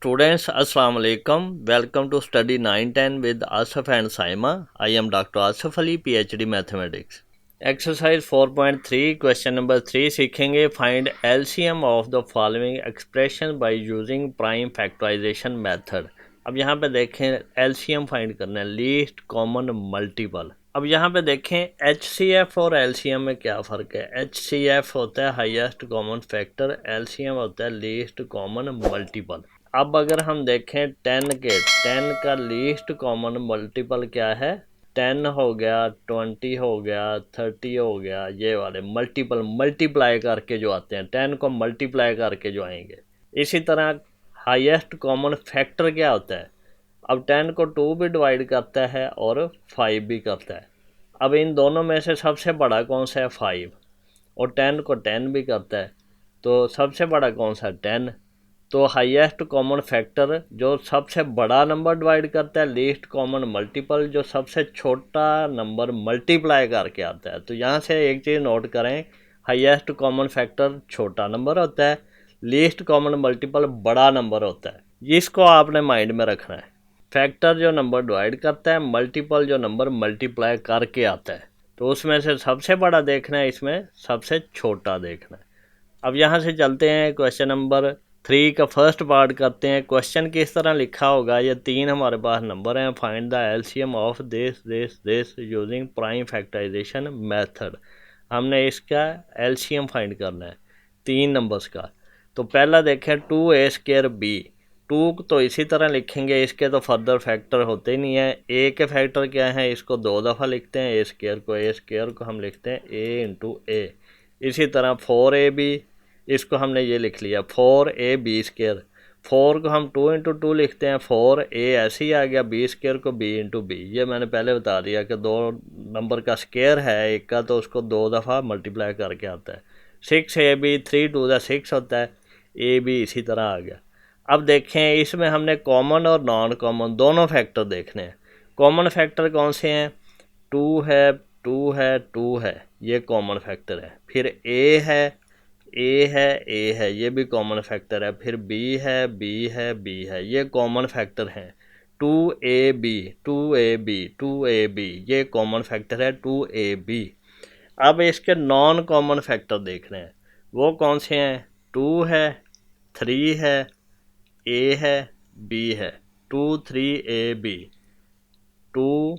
Students, Assalamu alaikum. Welcome to study 910 with Asif and Saima. I am Dr. Asif Ali, PhD Mathematics. Exercise 4.3 question number 3 सीखेंगे find LCM of the following expression by using prime factorization method. अब यहाँ पे देखें LCM find करना है, least common multiple. अब यहाँ पे देखें HCF और LCM में क्या फ़र्क है. HCF होता है हाईएस्ट कॉमन फैक्टर, LCM होता है लीस्ट कॉमन मल्टीपल. अब अगर हम देखें 10 का लीस्ट कॉमन मल्टीपल क्या है, 10 हो गया, 20 हो गया, 30 हो गया, ये वाले मल्टीप्लाई करके जो आते हैं, 10 को मल्टीप्लाई करके जो आएंगे. इसी तरह हाईएस्ट कॉमन फैक्टर क्या होता है. अब 10 को 2 भी डिवाइड करता है और 5 भी करता है. अब इन दोनों में से सबसे बड़ा कौन सा है, 5, और 10 को 10 भी करता है, तो सबसे बड़ा कौन सा है, 10. तो हाईएस्ट कॉमन फैक्टर जो सबसे बड़ा नंबर डिवाइड करता है, लीस्ट कॉमन मल्टीपल जो सबसे छोटा नंबर मल्टीप्लाई करके आता है. तो यहाँ से एक चीज़ नोट करें, हाईएस्ट कॉमन फैक्टर छोटा नंबर होता है, लीस्ट कॉमन मल्टीपल बड़ा नंबर होता है. इसको आपने माइंड में रखना है. फैक्टर जो नंबर डिवाइड करता है, मल्टीपल जो नंबर मल्टीप्लाई करके आता है. तो उसमें से सबसे बड़ा देखना है, इसमें सबसे छोटा देखना है. अब यहाँ से चलते हैं क्वेश्चन नंबर 3 का फर्स्ट पार्ट करते हैं. क्वेश्चन किस तरह लिखा होगा, ये 3 हमारे पास नंबर हैं. Find the LCM of this using prime factorisation method. हमने इसका एलसीएम फाइंड करना है 3 नंबर्स का. तो पहला देखें 2a²b. 2 तो इसी तरह लिखेंगे, इसके तो फर्दर फैक्टर होते ही नहीं है. ए के फैक्टर क्या है, इसको 2 दफ़ा लिखते हैं. ए² को हम लिखते हैं a × a. इसी तरह 4ab, इसको हमने ये लिख लिया 4ab². 4 को हम 2 × 2 लिखते हैं, 4a ऐसे ही आ गया, b² को b × b. ये मैंने पहले बता दिया कि 2 नंबर का स्केयर है एक का, तो उसको 2 दफ़ा मल्टीप्लाई करके आता है. 6ab, 3 × 2 = 6 होता है, a b इसी तरह आ गया. अब देखें इसमें हमने कॉमन और नॉन कॉमन दोनों फैक्टर देखने हैं. कॉमन फैक्टर कौन से हैं, 2 है, 2 है, 2 है, ये कॉमन फैक्टर है. फिर a है, ये भी कॉमन फैक्टर है. फिर b है, ये कॉमन फैक्टर हैं. 2ab, ये कॉमन फैक्टर है 2ab. अब इसके नॉन कॉमन फैक्टर देख रहे हैं, वो कौन से हैं, 2 है, 3 है, a है, b है. 2 3ab, 2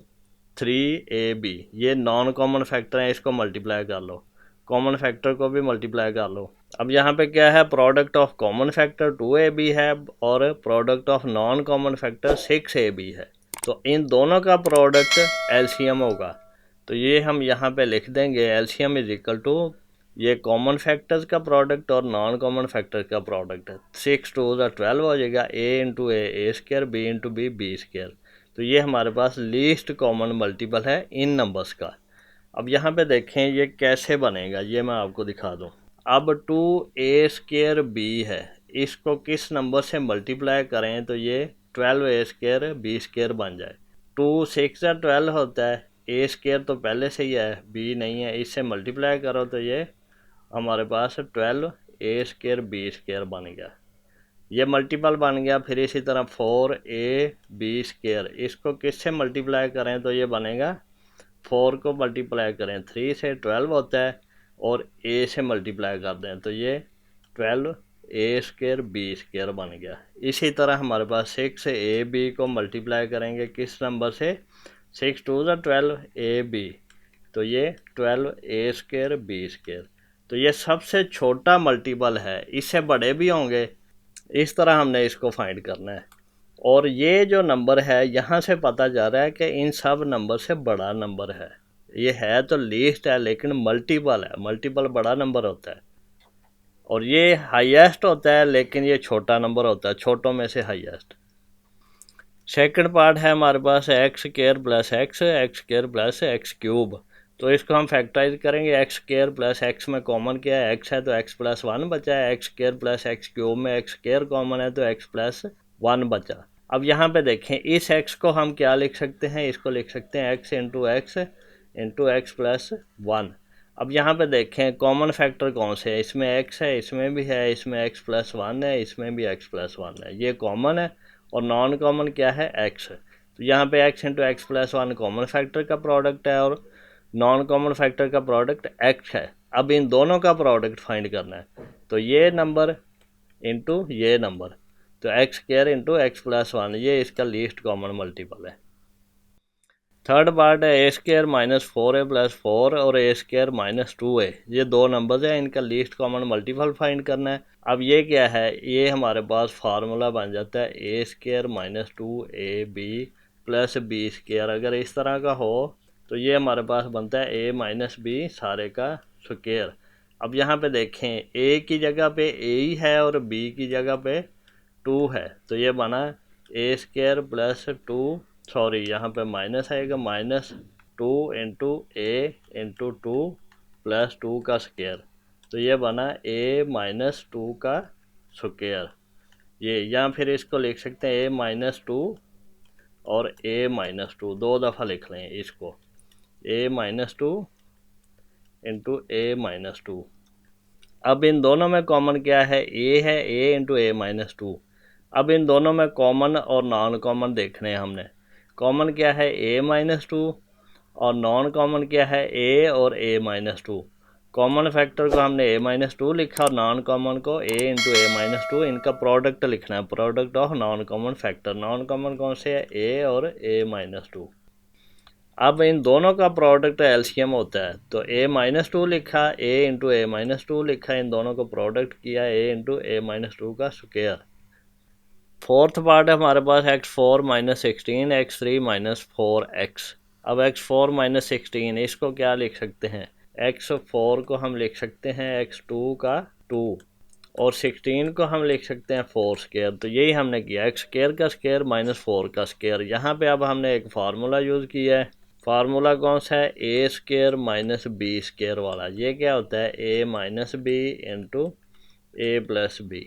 3ab, ये नॉन कॉमन फैक्टर हैं. इसको मल्टीप्लाई कर लो, कॉमन फैक्टर को भी मल्टीप्लाई कर लो. अब यहाँ पे क्या है, product of common factor 2ab है और product of non common factor 6ab है. तो इन दोनों का प्रोडक्ट एलसीएम होगा. तो ये हम यहाँ पे लिख देंगे, एलसीएम = ये कॉमन फैक्टर्स का प्रोडक्ट और नॉन कॉमन फैक्टर का प्रोडक्ट है. 6 × 2 = 12 हो जाएगा, a × a a², b × b b². तो ये हमारे पास लीस्ट कॉमन मल्टीपल है इन नंबर्स का. अब यहाँ पे देखें ये कैसे बनेगा, ये मैं आपको दिखा दूँ. अब 2a²b है, इसको किस नंबर से मल्टीप्लाई करें तो ये 12a² b² बन जाए. 2 6 × 12 होता है, a² तो पहले से ही है, b नहीं है, इससे मल्टीप्लाई करो तो ये हमारे पास 12a² b² बन गया. ये मल्टीपल बन गया. फिर इसी तरह 4ab², इसको किससे मल्टीप्लाई करें तो ये बनेगा, 4 को मल्टीप्लाई करें 3 से 12 होता है, और a से मल्टीप्लाई कर दें तो ये 12a² b² बन गया. इसी तरह हमारे पास 6ab को मल्टीप्लाई करेंगे किस नंबर से, 6 × 2 = 12ab, तो ये 12a² b². तो ये सबसे छोटा मल्टीपल है, इससे बड़े भी होंगे. इस तरह हमने इसको फाइंड करना है. और ये जो नंबर है यहाँ से पता जा रहा है कि इन सब नंबर से बड़ा नंबर है. ये है तो लीस्ट है लेकिन मल्टीपल है, मल्टीपल बड़ा नंबर होता है. और ये हाईएस्ट होता है लेकिन ये छोटा नंबर होता है, छोटों में से हाईएस्ट. सेकंड पार्ट है हमारे पास x² + x². तो इसको हम फैक्टराइज करेंगे. x² + x में कॉमन क्या है, x है तो x + 1 बचा है. x² + x³ में x² कॉमन है तो x + 1 बचा. अब यहाँ पे देखें इस x को हम क्या लिख सकते हैं, इसको लिख सकते हैं x × x + 1. अब यहाँ पे देखें कॉमन फैक्टर कौन से है, इसमें x है, इसमें भी है, इसमें x+1 है, इसमें भी x+1 है, ये कॉमन है। और नॉन कॉमन क्या है, x है। तो यहाँ पे x into x+1 common factor का प्रोडक्ट है और नॉन कॉमन फैक्टर का प्रोडक्ट x है। अब इन दोनों का प्रोडक्ट फाइंड करना है, तो ये नंबर इंटू ये नंबर, तो x² इंटू x+1, ये इसका लीस्ट कॉमन मल्टीपल है। थर्ड पार्ट है a² माइनस 4a प्लस 4 और a² माइनस 2a, ये दो नंबर्स हैं, इनका लीस्ट कॉमन मल्टीपल फाइंड करना है। अब ये क्या है, ये हमारे पास फार्मूला बन जाता है a² minus 2ab plus b²। अगर इस तरह का हो तो ये हमारे पास बनता है a माइनस b सारे का स्क्वायर। अब यहाँ पे देखें a की जगह पे a ही है और b की जगह पे 2 है, तो ये बना a² प्लस 2, सॉरी यहाँ पे माइनस आएगा, -2 इंटू ए इंटू 2 प्लस 2 का स्क्वायर, तो ये बना a माइनस 2 का स्क्वायर। ये या फिर इसको लिख सकते हैं a माइनस 2 और a माइनस 2, दो दफ़ा लिख लें इसको, a minus 2 into a minus 2। अब इन दोनों में कॉमन क्या है, a है, a इंटू a माइनस 2। अब इन दोनों में कॉमन और नॉन कॉमन देखने हैं हमने। कॉमन क्या है, a माइनस 2 और नॉन कॉमन क्या है, a और a माइनस 2। कॉमन फैक्टर को हमने a माइनस 2 लिखा और नॉन कॉमन को a इंटू a माइनस 2, इनका प्रोडक्ट लिखना है, product of non common factor. Non common कौन से है, a और a माइनस 2। अब इन दोनों का प्रोडक्ट एलसीएम होता है, तो a माइनस 2 लिखा, a इंटू a माइनस 2 लिखा, इन दोनों को प्रोडक्ट किया a इंटू a माइनस 2 का स्क्वायर। फोर्थ पार्ट है हमारे पास x4 minus 16 x3 minus 4x। अब x4 माइनस 16 इसको क्या लिख सकते हैं, x4 को हम लिख सकते हैं x2 का 2 और 16 को हम लिख सकते हैं 4²। तो यही हमने किया, x² का स्क्वायर माइनस 4 का स्क्वायर। यहाँ पे अब हमने एक फार्मूला यूज़ किया है, फार्मूला कौन सा है, a² माइनस b² वाला। ये क्या होता है, a minus b into a plus b।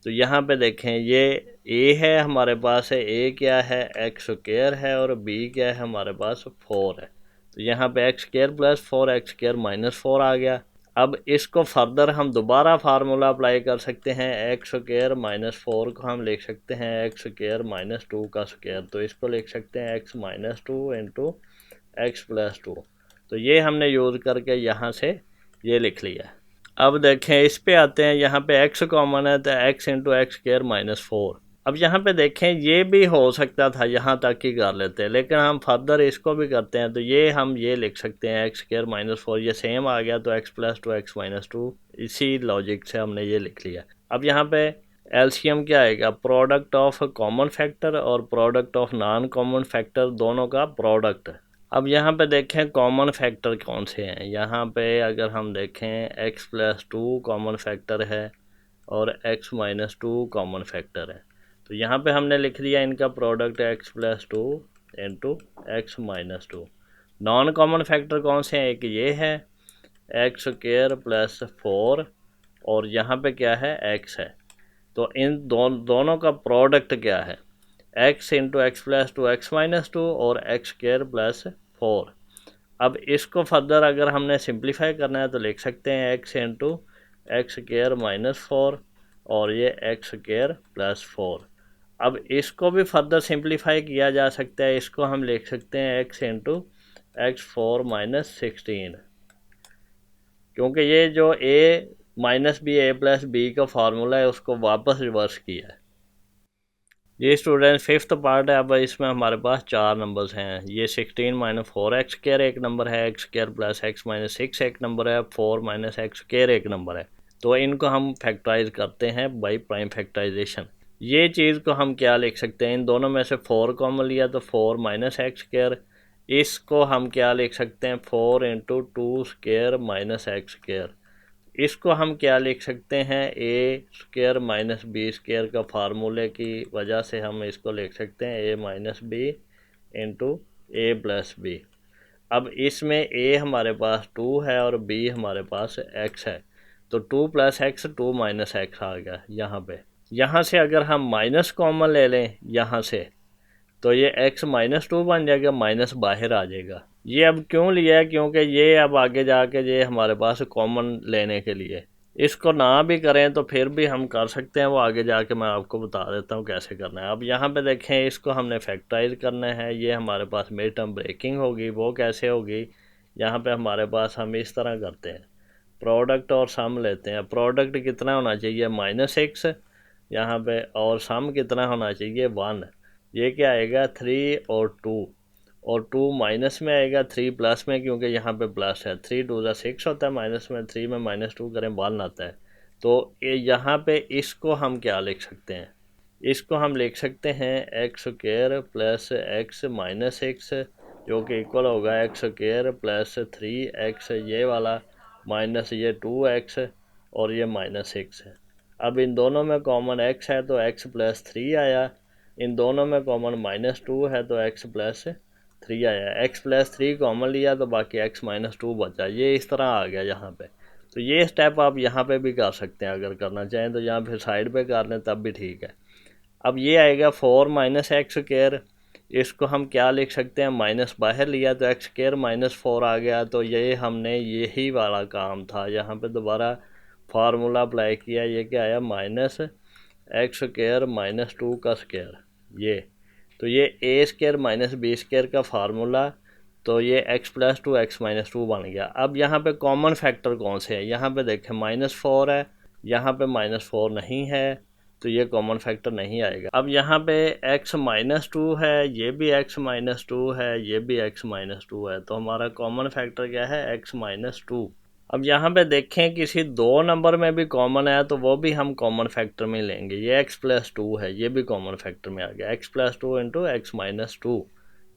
तो यहाँ पे देखें ये a है हमारे पास है, a क्या है, x² है और b क्या है हमारे पास 4 है। तो यहाँ पे x² प्लस 4 x² माइनस 4 आ गया। अब इसको फर्दर हम दोबारा फार्मूला अप्लाई कर सकते हैं, x² माइनस 4 को हम लिख सकते हैं x² माइनस 2 का स्क्वायर। तो इसको लिख सकते हैं x minus 2 into x plus 2। तो ये हमने यूज़ करके यहाँ से ये लिख लिया। अब देखें इस पे आते हैं, यहाँ पे x कॉमन है तो x इंटू x² माइनस 4। अब यहाँ पे देखें ये भी हो सकता था, यहाँ तक ही कर लेते हैं, लेकिन हम फर्दर इसको भी करते हैं, तो ये हम ये लिख सकते हैं x² माइनस 4, ये सेम आ गया, तो x प्लस 2 x माइनस 2, इसी लॉजिक से हमने ये लिख लिया। अब यहाँ पे एलसीएम क्या आएगा, प्रोडक्ट ऑफ कॉमन फैक्टर और product of non common factor, दोनों का प्रोडक्ट। अब यहाँ पे देखें कॉमन फैक्टर कौन से हैं, यहाँ पे अगर हम देखें x प्लस 2 कॉमन फैक्टर है और x माइनस 2 कॉमन फैक्टर है। तो यहाँ पे हमने लिख दिया इनका product x plus 2 into x minus 2। Non common factor कौन से हैं, एक ये है x² प्लस 4 और यहाँ पे क्या है, x है। तो इन दोनों का प्रोडक्ट क्या है, x into x plus 2 x minus 2 और x² प्लस 4। अब इसको फर्दर अगर हमने सिंप्लीफाई करना है तो लिख सकते हैं x इंटू x² माइनस 4 और ये x² प्लस 4। अब इसको भी फर्दर सिंप्लीफाई किया जा सकता है, इसको हम लिख सकते हैं x इंटू x4 माइनस 16, क्योंकि ये जो a minus B a plus B का फार्मूला है उसको वापस रिवर्स किया है। ये स्टूडेंट फिफ्थ पार्ट है। अब इसमें हमारे पास 4 नंबर्स हैं, ये 16 माइनस 4x² एक नंबर है, x² प्लस x माइनस 6 एक नंबर है, 4 माइनस x² एक नंबर है। तो इनको हम फैक्टराइज करते हैं बाई प्राइम फैक्टराइजेशन। ये चीज़ को हम क्या लिख सकते हैं, इन दोनों में से 4 कॉमन लिया तो 4 माइनस x², इसको हम क्या लिख सकते हैं, 4 इंटू 2² माइनस x²। इसको हम क्या लिख सकते हैं, a² माइनस b² का फार्मूले की वजह से हम इसको लिख सकते हैं a minus B into a plus B. अब इसमें a हमारे पास 2 है और b हमारे पास x है, तो 2 प्लस x 2 माइनस x आ गया यहाँ पे। यहाँ से अगर हम माइनस कॉमन ले लें यहाँ से, तो ये x -2 बन जाएगा, माइनस बाहर आ जाएगा। ये अब क्यों लिया है, क्योंकि ये अब आगे जाके ये हमारे पास कॉमन लेने के लिए, इसको ना भी करें तो फिर भी हम कर सकते हैं, वो आगे जाके मैं आपको बता देता हूँ कैसे करना है। अब यहाँ पे देखें, इसको हमने फैक्टराइज करना है, ये हमारे पास मिड टर्म ब्रेकिंग होगी। वो कैसे होगी, यहाँ पे हमारे पास हम इस तरह करते हैं, प्रोडक्ट और सम लेते हैं। प्रोडक्ट कितना होना चाहिए, -x यहाँ पे, और सम कितना होना चाहिए, 1। ये क्या आएगा, 3 और 2, और 2 माइनस में आएगा, 3 प्लस में, क्योंकि यहाँ पे प्लस है। 3 2 ज़ा 6 होता है, माइनस में 3 में -2 करें 1 आता है। तो ये यहाँ पे इसको हम क्या लिख सकते हैं, इसको हम लिख सकते हैं x² plus x minus x, जो कि इक्वल होगा x² प्लस 3x ये वाला, माइनस ये 2x और ये -x है। अब इन दोनों में कॉमन x है तो x प्लस 3 आया, इन दोनों में कॉमन -2 है तो x प्लस 3 आया। x प्लस 3 कॉमन लिया तो बाकी x -2 बचा। ये इस तरह आ गया यहाँ पे। तो ये स्टेप आप यहाँ पे भी कर सकते हैं, अगर करना चाहें तो यहाँ फिर साइड पे कर लें तब भी ठीक है। अब ये आएगा 4 माइनस x², इसको हम क्या लिख सकते हैं, माइनस बाहर लिया तो x² -4 आ गया। तो ये हमने यही वाला काम था, यहाँ पे दोबारा फार्मूला अप्लाई किया। ये क्या आया, -x² -2 का स्क्वायर। ये तो ये a² -b² का फार्मूला, तो ये x + 2 x -2 बन गया। अब यहाँ पे कॉमन फैक्टर कौन से हैं, यहाँ पे देखें -4 है, यहाँ पे -4 नहीं है, तो ये कॉमन फैक्टर नहीं आएगा। अब यहाँ पे x -2 है, ये भी x -2 है, ये भी x -2 है, तो हमारा कॉमन फैक्टर क्या है, x -2। अब यहाँ पे देखें, किसी दो नंबर में भी कॉमन है तो वो भी हम कॉमन फैक्टर में लेंगे। ये x + 2 है, ये भी कॉमन फैक्टर में आ गया, x + 2 × x -2।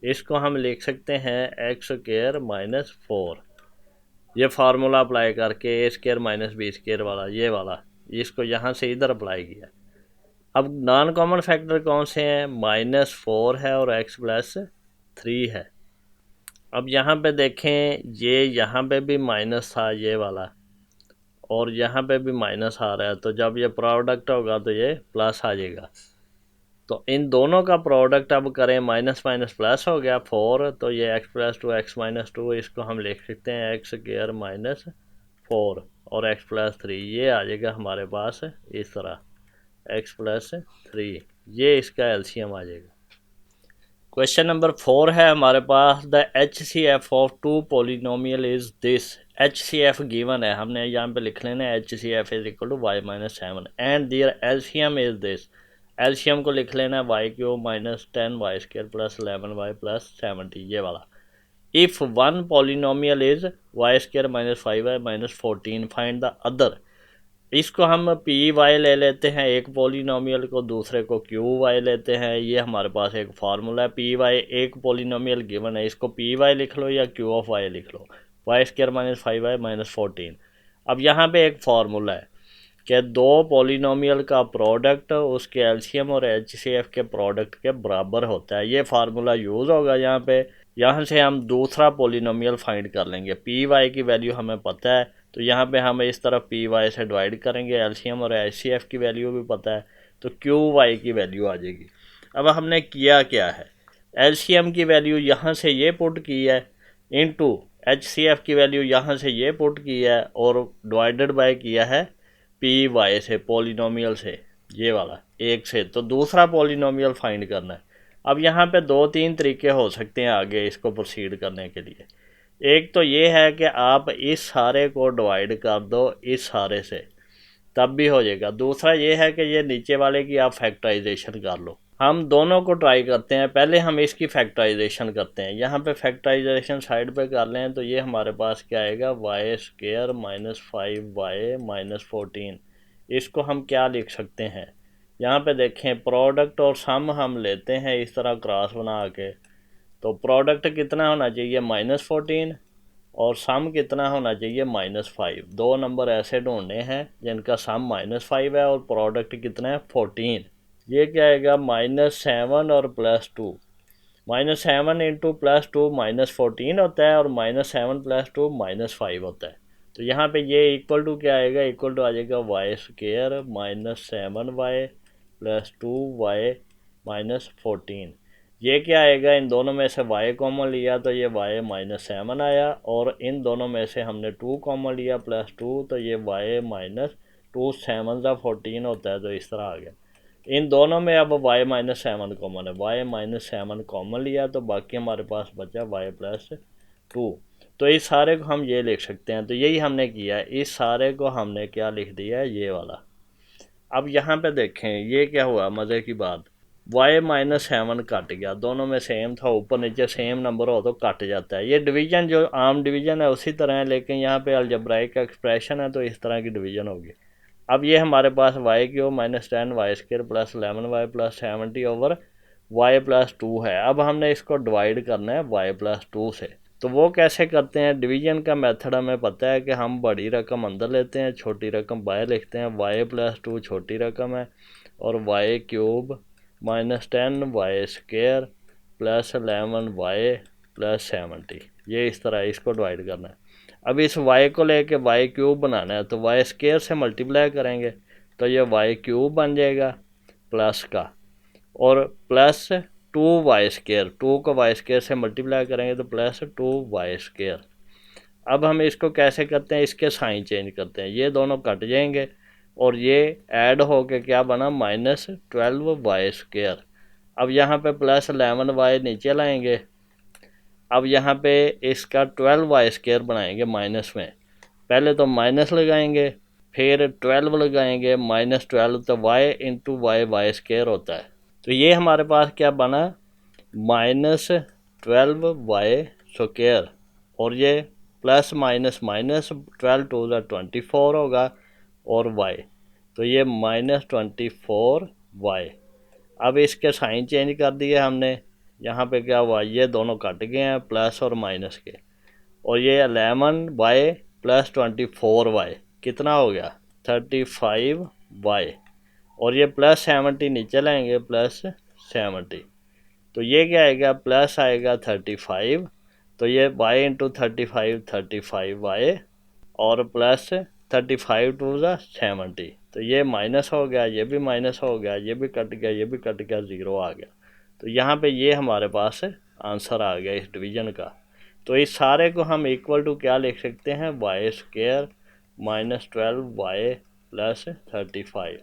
इसको हम लिख सकते हैं x² -4। ये फार्मूला अप्लाई करके a² -b² वाला, ये वाला, इसको यहाँ से इधर अप्लाई किया। अब नॉन कॉमन फैक्टर कौन से हैं, -4 है और x + 3 है। अब यहाँ पे देखें, ये यहाँ पे भी माइनस था ये वाला, और यहाँ पे भी माइनस आ रहा है, तो जब ये प्रोडक्ट होगा तो ये प्लस आ जाएगा। तो इन दोनों का प्रोडक्ट अब करें, माइनस माइनस प्लस हो गया 4, तो ये x + 2 x -2, इसको हम लिख सकते हैं x² -4 और x + 3, ये आ जाएगा हमारे पास इस तरह, x + 3, ये इसका एलसीएम आ जाएगा। क्वेश्चन नंबर 4 है हमारे पास, the HCF of 2 polynomial is this. HCF given है, हमने यहाँ पे लिख लेना है HCF = y - 7 and their LCM is this. LCM को लिख लेना है y³ - 10y² + 11y + 70, ये वाला। If one polynomial is y² - 5y - 14 find the other. इसको हम पी वाई ले लेते हैं, एक पोलिनोमियल को, दूसरे को क्यू वाई लेते हैं। ये हमारे पास एक फार्मूला है, पी वाई एक पोलिनोमियल गिवन है, इसको पी वाई लिख लो या क्यू ऑफ वाई लिख लो, y² - 5y - 14। अब यहाँ पे एक फार्मूला है कि दो पोलिनोमियल का प्रोडक्ट उसके एलसीएम और एचसीएफ के प्रोडक्ट के बराबर होता है। ये फार्मूला यूज़ होगा यहाँ पे। यहाँ से हम दूसरा पोलिनोमियल फाइंड कर लेंगे। पी वाई की वैल्यू हमें पता है, तो यहाँ पे हम इस तरफ पी वाई से डिवाइड करेंगे, एलसीएम और एचसीएफ की वैल्यू भी पता है, तो क्यू वाई की वैल्यू आ जाएगी। अब हमने किया क्या है, एलसीएम की वैल्यू यहाँ से ये पुट की है, इनटू एचसीएफ की वैल्यू यहाँ से ये पुट की है, और डिवाइडेड बाय किया है पी वाई से, पोलिनोमियल से, ये वाला एक से। तो दूसरा पोलिनोमियल फाइंड करना है। अब यहाँ पे 2-3 तरीके हो सकते हैं आगे इसको प्रोसीड करने के लिए। एक तो ये है कि आप इस सारे को डिवाइड कर दो इस सारे से, तब भी हो जाएगा। दूसरा ये है कि ये नीचे वाले की आप फैक्टराइजेशन कर लो। हम दोनों को ट्राई करते हैं, पहले हम इसकी फैक्टराइजेशन करते हैं। यहाँ पे फैक्टराइजेशन साइड पे कर लें तो ये हमारे पास क्या आएगा, y² - 5y - 14। इसको हम क्या लिख सकते हैं, यहाँ पे देखें, प्रोडक्ट और सम हम लेते हैं इस तरह क्रॉस बना के, तो प्रोडक्ट कितना होना चाहिए, -14, और सम कितना होना चाहिए, -5। दो नंबर ऐसे ढूंढने हैं जिनका सम -5 है और प्रोडक्ट कितना है, 14। ये क्या आएगा, -7 और +2, -7 × +2 -14 होता है, और -7 + 2 -5 होता है। तो यहाँ पे ये इक्वल टू क्या आएगा, इक्वल टू आ जाएगा y² - 7y + 2y - 14। ये क्या आएगा, इन दोनों में से y कॉमन लिया तो ये y माइनस 7 आया, और इन दोनों में से हमने 2 कॉमन लिया प्लस 2 तो ये y माइनस 2 7 सा 14 होता है, तो इस तरह आ गया। इन दोनों में अब y माइनस 7 कॉमन है, y माइनस 7 कॉमन लिया तो बाकी हमारे पास बचा y प्लस 2। तो इस सारे को हम ये लिख सकते हैं, तो यही हमने किया है, इस सारे को हमने क्या लिख दिया है, ये वाला। अब यहाँ पे देखें ये क्या हुआ, मज़े की बात, y माइनस 7 कट गया, दोनों में सेम था, ऊपर नीचे सेम नंबर हो तो कट जाता है। ये डिवीज़न जो आम डिवीज़न है उसी तरह है, लेकिन यहाँ पे अलजेब्राइक एक्सप्रेशन है तो इस तरह की डिवीज़न होगी। अब ये हमारे पास y cube minus 10 Y square plus 11y plus 70 over y plus 2 है। अब हमने इसको डिवाइड करना है y प्लस 2 से। तो वो कैसे करते हैं, डिवीज़न का मेथड हमें पता है कि हम बड़ी रकम अंदर लेते हैं, छोटी रकम बाहर लिखते हैं। y प्लस 2 छोटी रकम है, और y cube minus 10 Y square plus 11y plus 70, ये इस तरह इसको डिवाइड करना है। अब इस y को लेके y क्यूब बनाना है, तो वाई स्क्र से मल्टीप्लाई करेंगे तो ये y क्यूब बन जाएगा प्लस का, और प्लस 2y स्क्र, 2 को y स्क्र से मल्टीप्लाई करेंगे तो प्लस 2y स्क्र। अब हम इसको कैसे करते हैं, इसके साइन चेंज करते हैं, ये दोनों कट जाएंगे और ये ऐड होके क्या बना, माइनस 12y स्क्र। अब यहाँ पे प्लस 11y नीचे लाएंगे, अब यहाँ पे इसका 12y स्क्र बनाएंगे माइनस में, पहले तो माइनस लगाएंगे फिर 12 लगाएंगे, माइनस 12 तो y इंटू वाई स्क्र होता है। तो ये हमारे पास क्या बना, माइनस 12y स्क्र, और ये प्लस माइनस माइनस 12 टू ज़ा 24 होगा, और y तो ये माइनस 24y। अब इसके साइन चेंज कर दिए हमने, यहाँ पे क्या हुआ, ये दोनों कट गए हैं प्लस और माइनस के, और ये 11y प्लस 24y कितना हो गया, 35y, और ये प्लस 70 नीचे लाएंगे प्लस 70, तो ये क्या आएगा, प्लस आएगा 35, तो ये y इंटू 35y, और प्लस 35 टू ज़ा 70, तो ये माइनस हो गया, ये भी माइनस हो गया, ये भी कट गया, ये भी कट गया, ज़ीरो आ गया। तो यहाँ पे ये हमारे पास आंसर आ गया इस डिवीज़न का। तो इस सारे को हम इक्वल टू क्या लिख सकते हैं, Y square minus 12y plus 35।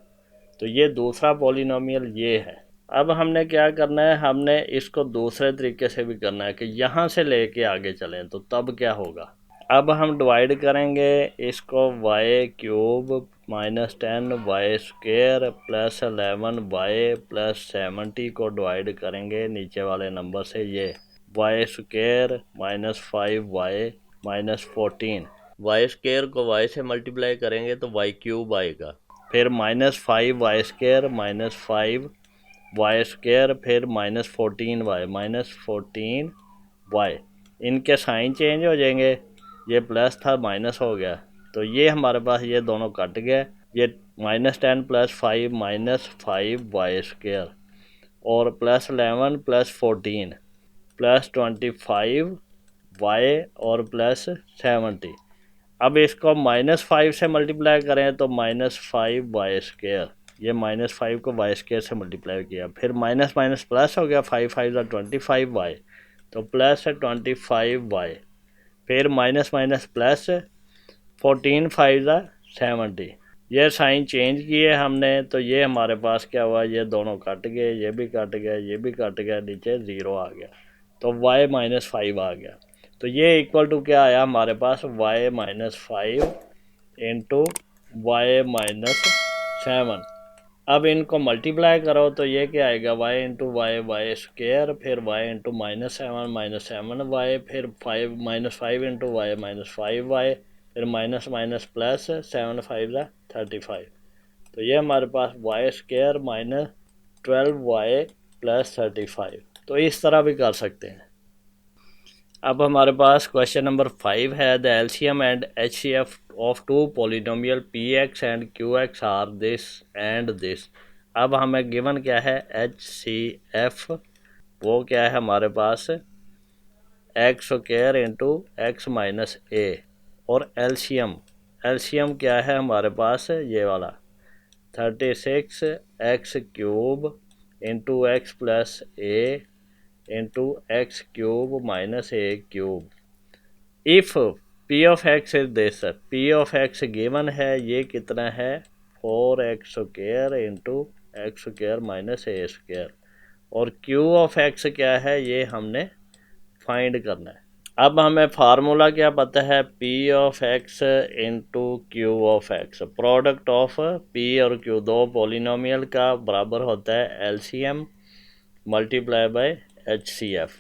तो ये दूसरा पॉलिनोमियल ये है। अब हमने क्या करना है, हमने इसको दूसरे तरीके से भी करना है कि यहाँ से लेके आगे चलें, तो तब क्या होगा। अब हम डिवाइड करेंगे इसको y cube minus 10 Y square plus 11y plus 70 को डिवाइड करेंगे नीचे वाले नंबर से, ये y square minus 5y minus 14, Y square को y से मल्टीप्लाई करेंगे तो y क्यूब आएगा, फिर minus 5y square minus 5y square, फिर माइनस 14y माइनस 14y, इनके साइन चेंज हो जाएंगे, ये प्लस था माइनस हो गया, तो ये हमारे पास ये दोनों कट गए, ये minus 10 plus 5 minus 5y square, और प्लस 11 प्लस 14 प्लस 25y और प्लस 70। अब इसको माइनस 5 से मल्टीप्लाई करें तो माइनस 5y स्क्र, ये माइनस 5 को y स्क्र से मल्टीप्लाई किया, फिर माइनस माइनस प्लस हो गया, 5 5 25y, तो प्लस 25y, फिर माइनस माइनस प्लस 14 5 70, ये साइन चेंज किए हमने, तो ये हमारे पास क्या हुआ, ये दोनों कट गए, ये भी कट गया, ये भी कट गया, नीचे ज़ीरो आ गया, तो y माइनस 5 आ गया। तो ये इक्वल टू क्या आया हमारे पास, y minus 5 into Y minus 7। अब इनको मल्टीप्लाई करो तो ये क्या आएगा, y इंटू वाई स्क्र, फिर y इंटू माइनस 7y, फिर 5 minus 5 into Y minus 5y, फिर माइनस माइनस प्लस 7 5 35। तो ये हमारे पास y square minus 12y plus 35। तो इस तरह भी कर सकते हैं। अब हमारे पास क्वेश्चन नंबर 5 है, the LCM and HCF of two polynomial px and qx are this and this. अब हमें गिवन क्या है, एचसीएफ, वो क्या है हमारे पास x square into x minus a, और एलसीएम क्या है हमारे पास ये वाला 36 x cube into x plus a into x cube minus a cube. If p of x is this, p of x given है, ये कितना है 4x square into x square minus a square, और क्यू ऑफ एक्स क्या है ये हमने find करना है। अब हमें फार्मूला क्या पता है, P of X into Q of x, product of P और क्यू, दो पॉलिनोमियल का बराबर होता है एलसीएम मल्टीप्लाई बाय एचसीएफ।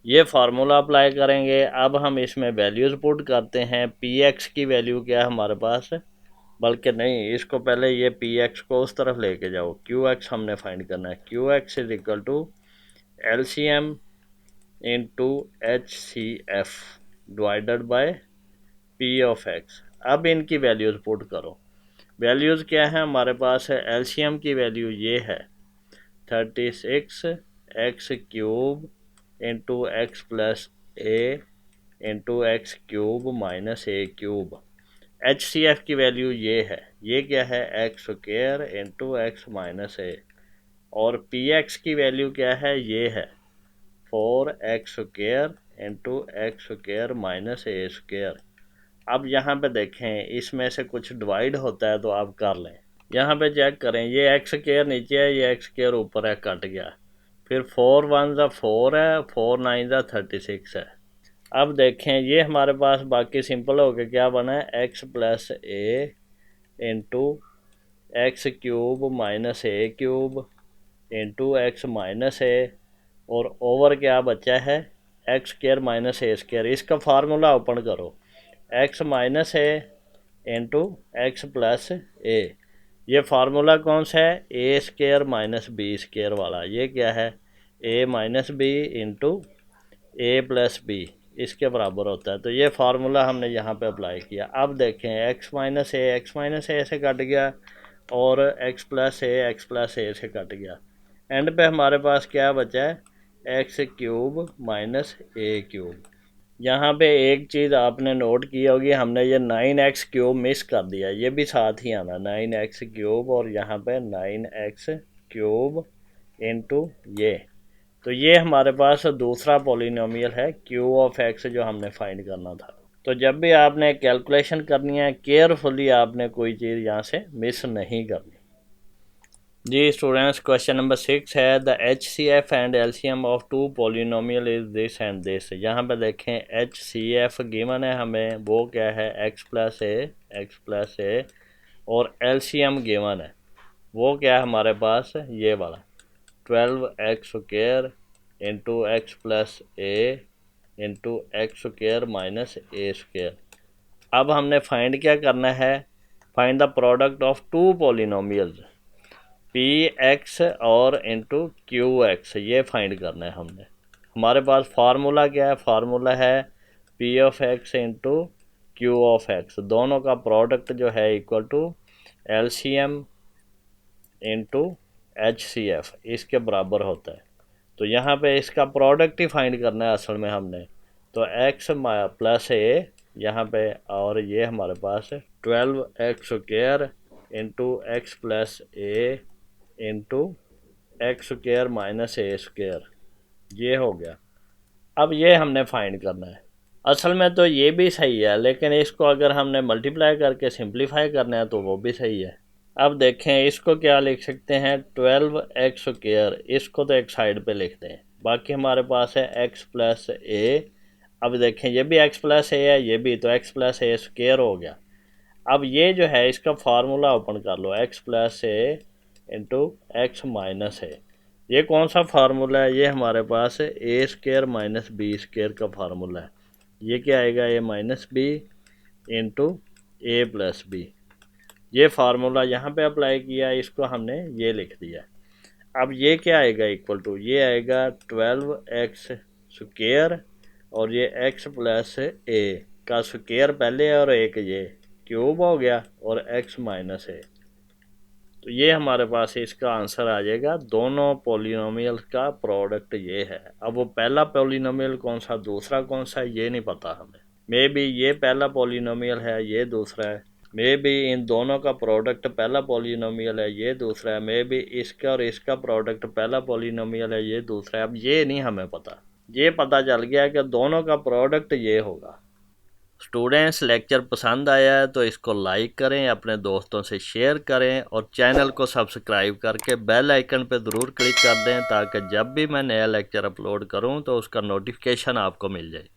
ये फार्मूला अप्लाई करेंगे। अब हम इसमें वैल्यूज़ पुट करते हैं। पी एक्स की वैल्यू क्या है हमारे पास, बल्कि नहीं, इसको पहले ये पी एक्स को उस तरफ लेके जाओ, क्यू एक्स हमने फाइंड करना है। Q X is equal to L C M into H C F divided by P of X. अब इनकी वैल्यूज़ पुट करो। वैल्यूज़ क्या है हमारे पास है, एल सी एम की वैल्यू ये है 36 x cube into x plus a into x cube minus a cube. H C F की वैल्यू ये है, ये क्या है x square into x minus a, और पी एक्स की वैल्यू क्या है, ये है 4x square into x square minus a square. अब यहाँ पे देखें, इसमें से कुछ डिवाइड होता है तो आप कर लें। यहाँ पे चेक करें, ये एक्स स्क्वायर नीचे है, ये एक्स स्क्वायर ऊपर है, कट गया। फिर 4 1 ज़ा 4 है, 4 9 ज़ा 36 है। अब देखें, ये हमारे पास बाकी सिंपल हो गया, क्या बना है x plus a into x cube minus a cube into x minus a, और ओवर क्या बचा है x square minus a square. इसका फार्मूला ओपन करो, एक्स माइनस ए इंटू एक्स प्लस ए। ये फार्मूला कौन सा है, ए स्क्वायर माइनस बी स्क्वायर वाला। ये क्या है, ए माइनस बी इंटू ए प्लस बी, इसके बराबर होता है। तो ये फार्मूला हमने यहाँ पे अप्लाई किया। अब देखें, एक्स माइनस ए से कट गया, और एक्स प्लस ए से कट गया। एंड पे हमारे पास क्या बचा है, x cube minus a cube. यहाँ पे एक चीज़ आपने नोट की होगी, हमने ये 9x क्यूब मिस कर दिया, ये भी साथ ही आना 9x क्यूब, और यहाँ पे 9x क्यूब इंटू ये। तो ये हमारे पास दूसरा पॉलिनोमियल है क्यू ऑफ एक्स, जो हमने फाइंड करना था। तो जब भी आपने कैलकुलेशन करनी है, केयरफुली आपने कोई चीज़ यहाँ से मिस नहीं करनी। जी स्टूडेंट्स, क्वेश्चन नंबर 6 है, the H C F and L C M of two polynomial is this and this. यहाँ पे देखें, एच सी एफ गिवन है हमें, वो क्या है एक्स प्लस ए, और एल सी एम गिवन है, वो क्या है हमारे पास ये वाला 12x square into x plus a into x square minus a square. अब हमने फाइंड क्या करना है, find the product of two polynomials p x और इंटू क्यू एक्स, ये फाइंड करना है हमने। हमारे पास फार्मूला क्या है, फार्मूला है P of X into Q of X, दोनों का प्रोडक्ट जो है equal to L C M into H C F, इसके बराबर होता है। तो यहाँ पे इसका प्रोडक्ट ही फाइंड करना है असल में हमने। तो एक्स प्लस ए यहाँ पे, और ये हमारे पास 12x square into x plus a into x square minus a square, ये हो गया। अब ये हमने फाइंड करना है। असल में तो ये भी सही है, लेकिन इसको अगर हमने मल्टीप्लाई करके सिंप्लीफाई करना है तो वो भी सही है। अब देखें, इसको क्या लिख सकते हैं 12x स्क्वायर, इसको तो एक साइड पे लिखते हैं, बाकी हमारे पास है एक्स प्लस ए। अब देखें, ये भी एक्स प्लस ए है, ये भी, तो एक्स प्लस ए स्क्वायर हो गया। अब ये जो है इसका फार्मूला ओपन कर लो, x plus a into x minus है। ये कौन सा फार्मूला है, ये हमारे पास ए स्क्वायर माइनस बी स्क्वायर का फार्मूला है। ये क्या आएगा, ए माइनस बी इंटू ए प्लस बी। ये फार्मूला यहाँ पे अप्लाई किया, इसको हमने ये लिख दिया। अब ये क्या आएगा इक्वल टू, ये आएगा 12x स्क्वायर, और ये x प्लस ए का स्क्वायर पहले, और एक ये क्यूब हो गया, और x माइनस ए। तो ये हमारे पास इसका आंसर आ जाएगा। दोनों पॉलिनोमियल का प्रोडक्ट ये है। अब वो पहला पॉलिनोमियल कौन सा, दूसरा कौन सा है, ये नहीं पता हमें। मे बी ये पहला पॉलिनोमियल है, ये दूसरा है, मे बी इन दोनों का प्रोडक्ट पहला पॉलिनोमियल है, ये दूसरा है। मे बी इसका और इसका प्रोडक्ट पहला पॉलिनोमियल है, ये दूसरा है। अब ये नहीं हमें पता, ये पता चल गया कि दोनों का प्रोडक्ट ये होगा। स्टूडेंट्स, लेक्चर पसंद आया है तो इसको लाइक करें, अपने दोस्तों से शेयर करें और चैनल को सब्सक्राइब करके बेल आइकन पर ज़रूर क्लिक कर दें ताकि जब भी मैं नया लेक्चर अपलोड करूं तो उसका नोटिफिकेशन आपको मिल जाए।